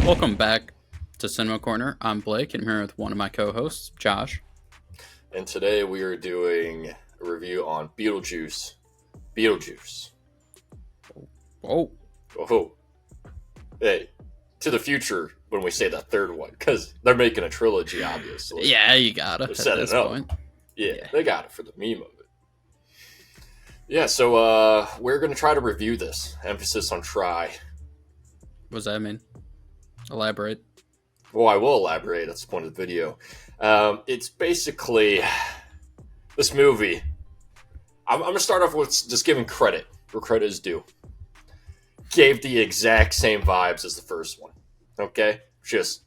Welcome back to Cinema Corner. I'm Blake, and I'm here with one of my co-hosts, Josh. And today we are doing a review on Beetlejuice Beetlejuice. Oh, Oh, hey, to the future when we say the third one, because they're making a trilogy, obviously. yeah, you gotta They're at setting this it up. point. Yeah, they got it for the meme of it. Yeah, so we're going to try to review this. Emphasis on try. What does that mean? Elaborate. Well, I will elaborate. That's the point of the video. It's basically this movie. I'm going to start off with just giving credit where credit is due. Gave the exact same vibes as the first one. Okay? Just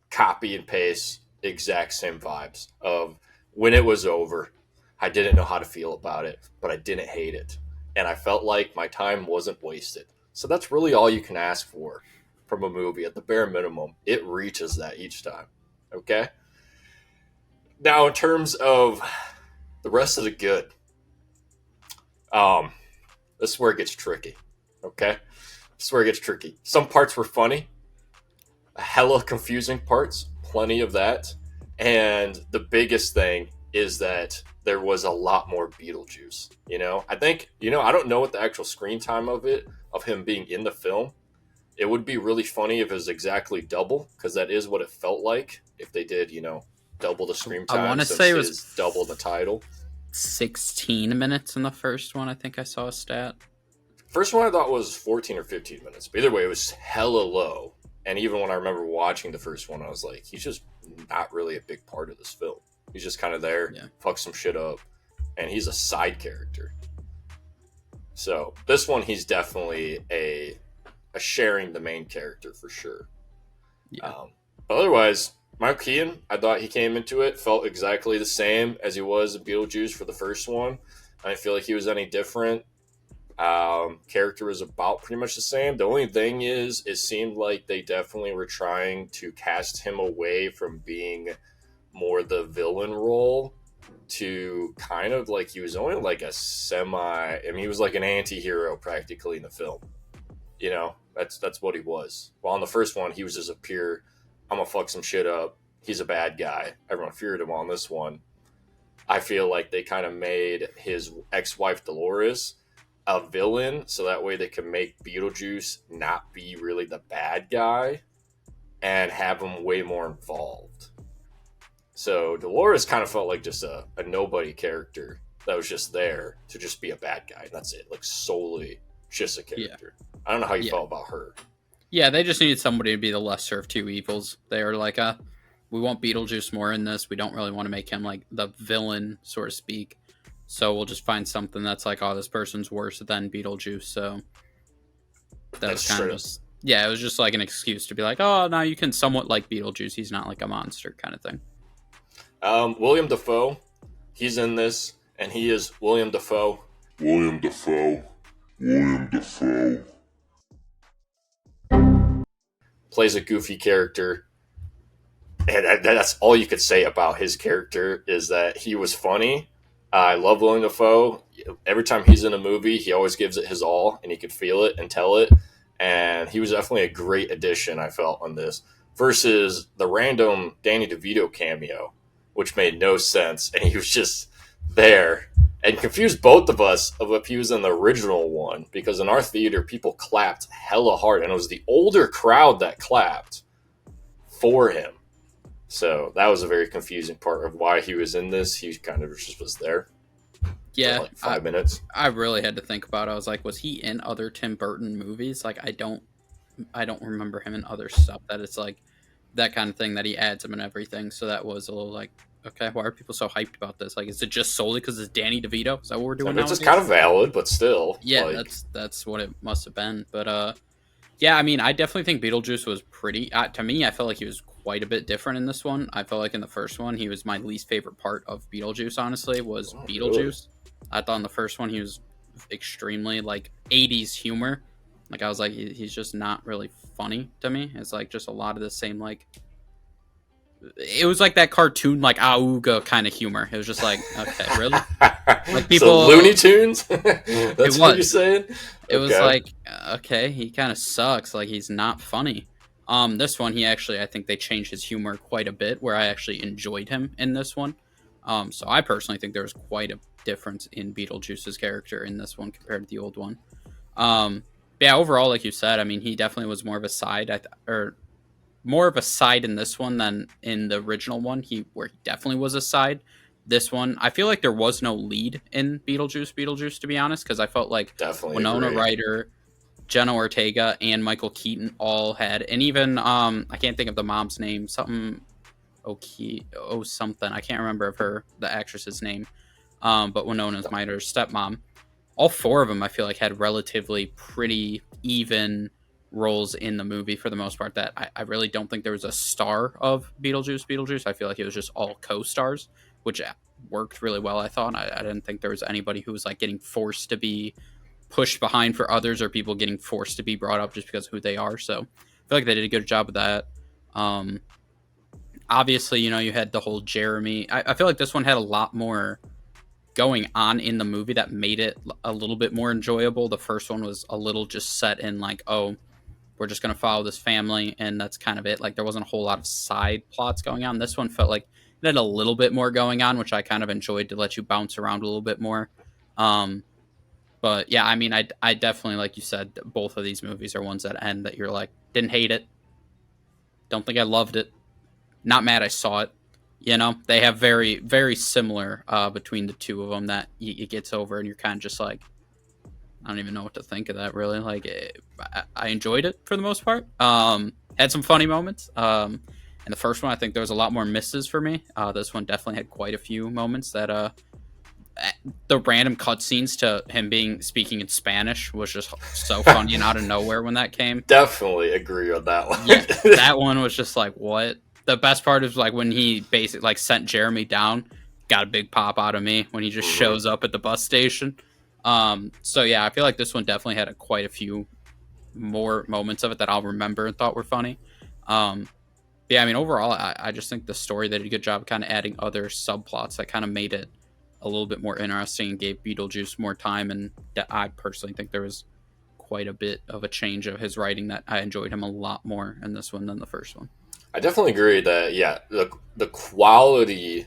copy and paste, exact same vibes of when it was over. I didn't know how to feel about it, but I didn't hate it. And I felt like my time wasn't wasted. So that's really all you can ask for from a movie. At the bare minimum, it reaches that each time. Okay? Now, in terms of the rest of the good, this is where it gets tricky. Okay? This is where it gets tricky. Some parts were funny. Hella confusing parts. Plenty of that. And the biggest thing is that there was a lot more Beetlejuice. I think, I don't know what the actual screen time of him being in the film. It would be really funny if it was exactly double, because that is what it felt like if they did, double the screen time. I want to say it was double the title. 16 minutes in the first one. I think I saw a stat. First one I thought was 14 or 15 minutes. But either way, it was hella low. And even when I remember watching the first one, I was like, he's just not really a big part of this film. He's just kind of there, fuck some shit up, and he's a side character. So this one, he's definitely a sharing the main character for sure. Yeah. But otherwise, Michael Keaton, I thought he came into it, felt exactly the same as he was in Beetlejuice for the first one. I didn't feel like he was any different. Character was about pretty much the same. The only thing is, it seemed like they definitely were trying to cast him away from being more the villain role to kind of like he was only like a he was like an anti-hero practically in the film. That's what he was. While in the first one, he was just a pure, I'm gonna fuck some shit up. He's a bad guy. Everyone feared him. On this one, I feel like they kind of made his ex-wife Dolores a villain, so that way they can make Beetlejuice not be really the bad guy and have him way more involved. So Dolores kind of felt like just a nobody character that was just there to just be a bad guy. And that's it. Like solely just a character. Yeah. I don't know how you felt about her. Yeah, they just needed somebody to be the lesser of two evils. They were like, we want Beetlejuice more in this. We don't really want to make him like the villain, so to speak. So we'll just find something that's like, this person's worse than Beetlejuice. So that's kind of just, it was just like an excuse to be like, now you can somewhat like Beetlejuice. He's not like a monster kind of thing. Willem Dafoe, he's in this, and he is Willem Dafoe. Willem Dafoe. Plays a goofy character, and that's all you could say about his character is that he was funny. I love Willem Dafoe. Every time he's in a movie, he always gives it his all, and he could feel it and tell it. And he was definitely a great addition, I felt, on this, versus the random Danny DeVito cameo, which made no sense, and he was just there and confused both of us of if he was in the original one, because in our theater, people clapped hella hard, and it was the older crowd that clapped for him. So that was a very confusing part of why he was in this. He kind of just was there. Yeah. For like 5 minutes. I really had to think about it. I was like, was he in other Tim Burton movies? Like, I don't remember him in other stuff that it's like that kind of thing that he adds him and everything. So that was a little like, okay, why are people so hyped about this? Like, is it just solely because it's Danny DeVito? Is that what we're doing now? It's just kind of valid, but still. Yeah, that's what it must have been. But yeah, I mean, I definitely think Beetlejuice was pretty. To me, I felt like he was quite a bit different in this one. I felt like in the first one, he was my least favorite part of Beetlejuice. Honestly, was Beetlejuice. Really? I thought in the first one he was extremely like 80s humor. Like I was like, he's just not really funny to me. It's like just a lot of the same like. It was like that cartoon, like Auga kind of humor. It was just like, okay, really? Like people, so Looney Tunes. That's what you're saying. It was like, okay, he kind of sucks. Like he's not funny. This one, he actually, I think they changed his humor quite a bit, where I actually enjoyed him in this one. So I personally think there was quite a difference in Beetlejuice's character in this one compared to the old one. Yeah, overall, like you said, I mean, he definitely was more of a side, or more of a side in this one than in the original one. Where he definitely was a side. This one, I feel like there was no lead in Beetlejuice, to be honest, because I felt like Definitely Winona agree. Ryder, Jenna Ortega, and Michael Keaton all had, and even I can't think of the mom's name, something something, I can't remember of the actress's name, but Winona's Ryder's stepmom. All four of them, I feel like, had relatively pretty even roles in the movie for the most part. That I really don't think there was a star of Beetlejuice. I feel like it was just all co-stars, which worked really well. I thought I didn't think there was anybody who was like getting forced to be pushed behind for others, or people getting forced to be brought up just because of who they are. So I feel like they did a good job of that. Um, Obviously, you had the whole Jeremy. I feel like this one had a lot more going on in the movie that made it a little bit more enjoyable. The first one was a little just set in like, oh, we're just going to follow this family, and that's kind of it. Like, there wasn't a whole lot of side plots going on. This one felt like it had a little bit more going on, which I kind of enjoyed, to let you bounce around a little bit more. But yeah, I mean, I definitely, like you said, both of these movies are ones that end that you're like, didn't hate it, don't think I loved it, not mad I saw it. They have very, very similar between the two of them, that it gets over and you're kind of just like, I don't even know what to think of that, really. Like, I enjoyed it for the most part. Had some funny moments. In the first one, I think there was a lot more misses for me. This one definitely had quite a few moments that the random cutscenes to him speaking in Spanish was just so funny and out of nowhere when that came. Definitely agree on that one. Yeah, that one was just like, what? The best part is like when he basically like sent Jeremy down, got a big pop out of me when he just shows up at the bus station. So yeah, I feel like this one definitely had quite a few more moments of it that I'll remember and thought were funny. Yeah, I mean, overall, I just think the story, they did a good job of kind of adding other subplots that kind of made it a little bit more interesting and gave Beetlejuice more time. And I personally think there was quite a bit of a change of his writing, that I enjoyed him a lot more in this one than the first one. I definitely agree that, yeah, the quality,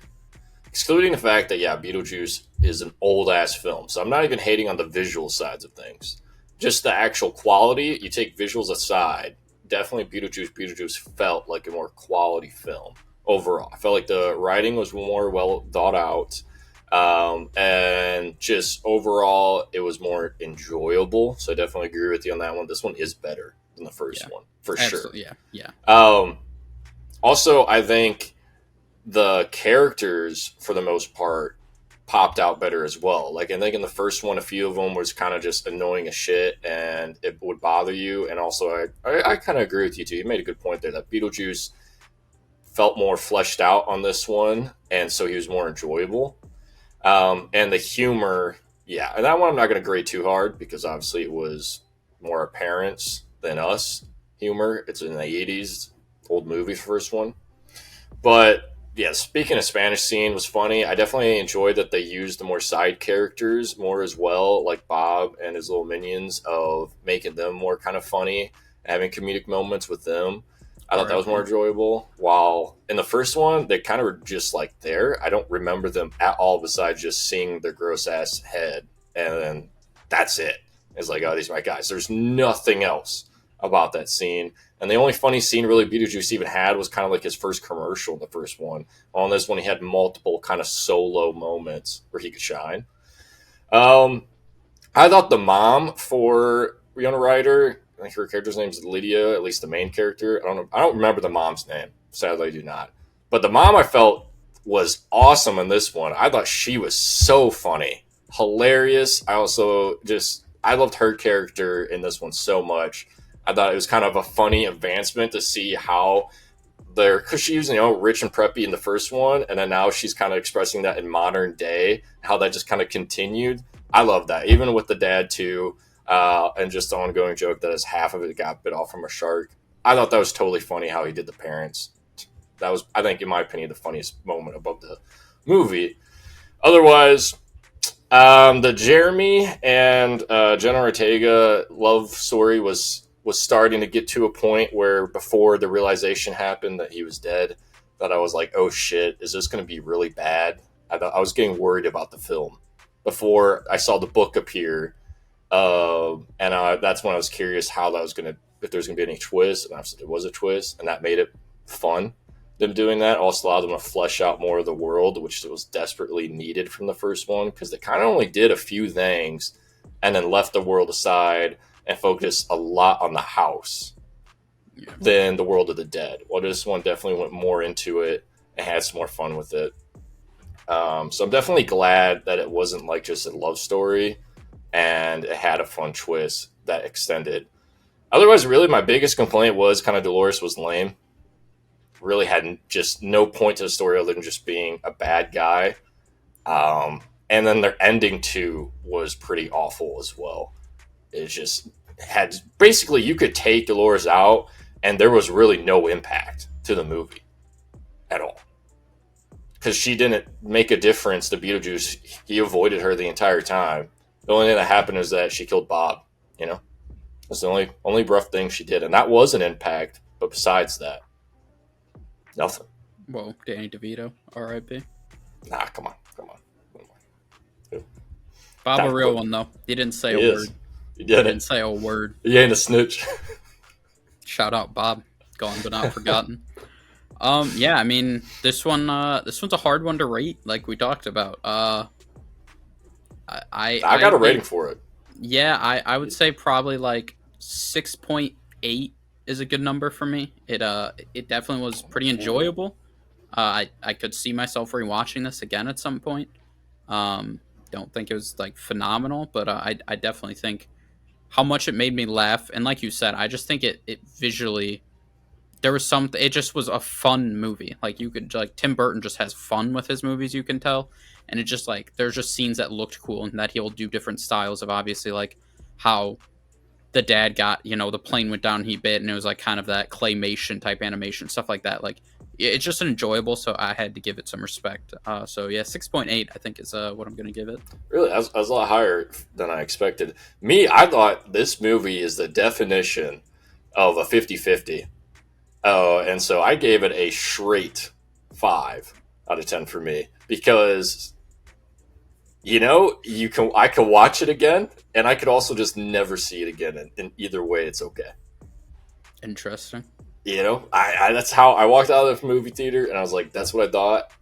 excluding the fact that, yeah, Beetlejuice is an old ass film, so I'm not even hating on the visual sides of things. Just the actual quality, you take visuals aside, definitely Beetlejuice felt like a more quality film overall. I felt like the writing was more well thought out, and just overall, it was more enjoyable. So I definitely agree with you on that one. This one is better than the first one, for Absolutely, sure. yeah. Also, I think the characters, for the most part, popped out better as well. Like, I think in the first one, a few of them was kind of just annoying as shit, and it would bother you. And also, I kind of agree with you too. You made a good point there that Beetlejuice felt more fleshed out on this one, and so he was more enjoyable. And the humor, yeah, and that one I'm not going to grade too hard, because obviously it was more our parents than us humor. It's in the 80s, old movie, first one. But yeah, speaking of Spanish scene was funny. I definitely enjoyed that they used the more side characters more as well, like Bob and his little minions, of making them more kind of funny, having comedic moments with them. I thought that was more enjoyable. While in the first one, they kind of were just like there. I don't remember them at all, besides just seeing their gross ass head, and then that's it. It's like, oh, these are my guys. There's nothing else about that scene. And the only funny scene really Beetlejuice even had was kind of like his first commercial in the first one. On this one, he had multiple kind of solo moments where he could shine. I thought the mom for Winona Ryder, I think her character's name is Lydia, at least the main character. I don't know. I don't remember the mom's name. Sadly, I do not. But the mom, I felt, was awesome in this one. I thought she was so funny, hilarious. I loved her character in this one so much. I thought it was kind of a funny advancement to see how because she was, rich and preppy in the first one, and then now she's kind of expressing that in modern day, how that just kind of continued. I love that, even with the dad too, and just the ongoing joke that is half of it got bit off from a shark. I thought that was totally funny how he did the parents. That was, I think, in my opinion, the funniest moment above the movie. Otherwise, the Jeremy and Jenna Ortega love story was was starting to get to a point where before the realization happened that he was dead, that I was like, oh shit, is this going to be really bad? I was getting worried about the film before I saw the book appear. That's when I was curious how that was going to, if there's going to be any twist. And obviously there was a twist, and that made it fun. Them doing that also allowed them to flesh out more of the world, which was desperately needed from the first one, because they kind of only did a few things and then left the world aside and focused a lot on the house than the world of the dead. Well, this one definitely went more into it and had some more fun with it. So I'm definitely glad that it wasn't like just a love story and it had a fun twist that extended. Otherwise, really, my biggest complaint was kind of Dolores was lame. Really had just no point to the story other than just being a bad guy. And then their ending too was pretty awful as well. It just had, basically you could take Dolores out and there was really no impact to the movie at all. Because she didn't make a difference to Beetlejuice. He avoided her the entire time. The only thing that happened is that she killed Bob, you know? That's the only rough thing she did. And that was an impact, but besides that, nothing. Whoa, Danny DeVito, R.I.P. Nah, come on. Bob, a real one, though. He didn't say a word. He didn't say a word. He ain't a snitch. Shout out, Bob. Gone but not forgotten. Yeah, I mean, this one's a hard one to rate, like we talked about. I got a rating for it. Yeah, I would say probably like 6.8 is a good number for me. It definitely was pretty enjoyable. I could see myself rewatching this again at some point. Don't think it was like phenomenal, but I definitely think how much it made me laugh. And like you said, I just think it visually, there was something, it just was a fun movie. Like you could, like Tim Burton just has fun with his movies, you can tell. And it just like, there's just scenes that looked cool and that he'll do different styles of, obviously, like how the dad got, the plane went down, he bit, and it was like kind of that claymation type animation, stuff like that. Like it's just enjoyable, so I had to give it some respect. So yeah, 6.8 I think is what I'm gonna give it. Really, I was a lot higher than I expected. I thought this movie is the definition of a 50-50. And so I gave it a straight 5 out of 10 for me, because I could watch it again, and I could also just never see it again. And either way, it's okay. Interesting. That's how I walked out of the movie theater, and I was like, that's what I thought.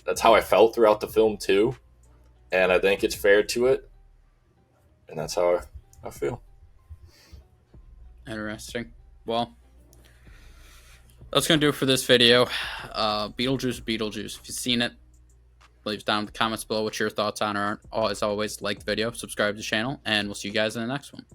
That's how I felt throughout the film too, and I think it's fair to it, and that's how I feel. Interesting. Well, that's gonna do it for this video. Beetlejuice. If you've seen it, leave down in the comments below what your thoughts on it are. As always, like the video, subscribe to the channel, and we'll see you guys in the next one.